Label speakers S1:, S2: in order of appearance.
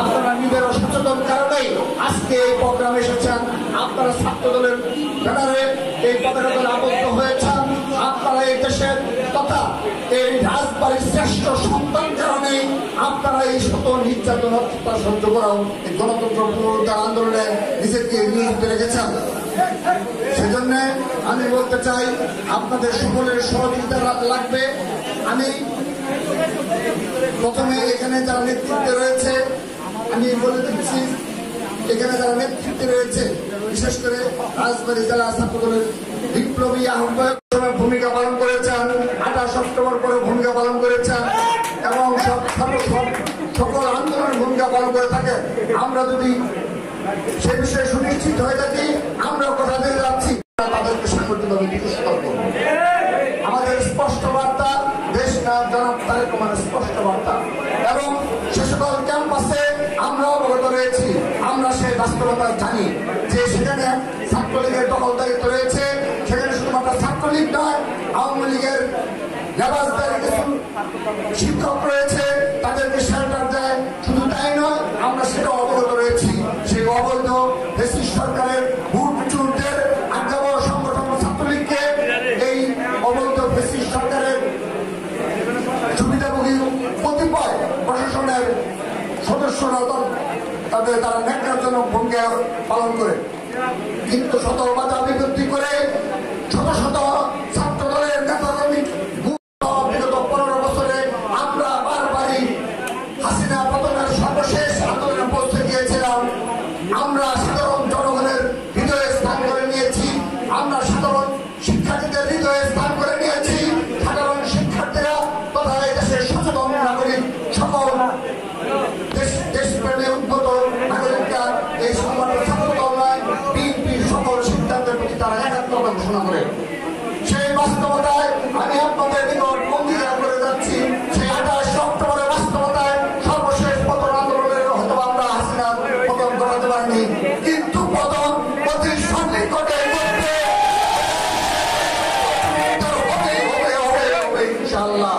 S1: আপনারা নিজের সচেতন কারণেই আজকে এই প্রোগ্রামে এসেছেন। আপনারা ছাত্র দলের ব্যানারে এই পতাকা দলে আবদ্ধ হয়েছেন। আপনারা এই দেশের তথা এই রাজবাড়ির শ্রেষ্ঠ সন্তান কারণে আপনারা এই শত নির্যাতন অত্যাচার সহ্য করাও এই গণতন্ত্র পুনরুদ্ধার আন্দোলনে নিজেকে নিয়োজিত রেখেছেন। সেজন্য আমি বলতে চাই আপনাদের সকলের সহযোগিতা লাগবে। আমি প্রথমে এখানে যারা নেতৃত্বে রয়েছে আমি বলে দিচ্ছি, এখানে যারা নেতৃত্বে রয়েছে বিশেষ করে রাজবাড়ী জেলা ছাত্র দলের বিপ্লবী আহ্বায়ক ভূমিকা পালন করেছেন, 28 অক্টোবর পরে ভূমিকা পালন করেছেন এবং সকল আন্দোলনের ভূমিকা পালন করে থাকে। আমরা যদি সে বিষয়ে সুনিশ্চিত হয়ে থাকি আমরাও কথা দিয়ে যাচ্ছি তাদেরকে সাংগঠনিকভাবে সতর্ক। আমাদের স্পষ্ট বার্তা, দেশ না জনাব তারেক রহমানের স্পষ্ট বার্তা এবং সে সকল ক্যাম্পাসে আমরা অবগত রয়েছি। আমরা সেই বাস্তবতা জানি যে সেখানে ছাত্রলীগের দখলদারিত্ব রয়েছে। সেখানে শুধুমাত্র ছাত্রলীগ নয়, আওয়ামী লীগের লেবাসদারি কিছু শিক্ষক রয়েছে, তাদেরকে শেল্টার দেয়। শুধু তাই নয়, আমরা সেটা অবগত রয়েছি। সেই অবৈধ ফ্যাসিস্ট সরকারের ভোট চুরদের আজ্ঞা সংগঠন ছাত্রলীগকে এই অবৈধ ফ্যাসিস্ট সরকারের সুবিধাভোগী কতিপয় প্রশাসনের সদস্যরা তারা ন্যাক্কারজনক ভূমিকা পালন করে, কিন্তু শত বাধা বিপত্তি করে শত শত ছাত্র দলের নেতাকর্মী বিগত 15 বছরে আমরা বারবারই হাসিনা পতনের সর্বশেষ আন্দোলনে পৌঁছে গিয়েছিলাম। আমরা সাধারণ জনগণের হৃদয়ে স্থান করে নিয়েছি, আমরা সাধারণ শিক্ষার্থীদের হৃদয়ে স্থান করে নিয়েছি। সাধারণ শিক্ষার্থীরা তথা এই দেশের সচেতন নাগরিক সকল দেশপ্রেমী উদ্ভূত নাগরিকরা এই সংগঠন ছাত্র দল নয় বিএনপির সকল সিদ্ধান্তের প্রতি তারা একাত্মতা ঘোষণা করে। সেই বাস্তবতায় আমি আপনাদের নিকট অঙ্গীকার করে যাচ্ছি, সেই 28 অক্টোবরের বাস্তবতায় সর্বশেষ পতন আন্দোলনের হয়তো আমরা হাসিনা পতন করাতে পারিনি, কিন্তু পতন অতি সন্নিকটের মধ্যে হবে ইনশাআল্লাহ।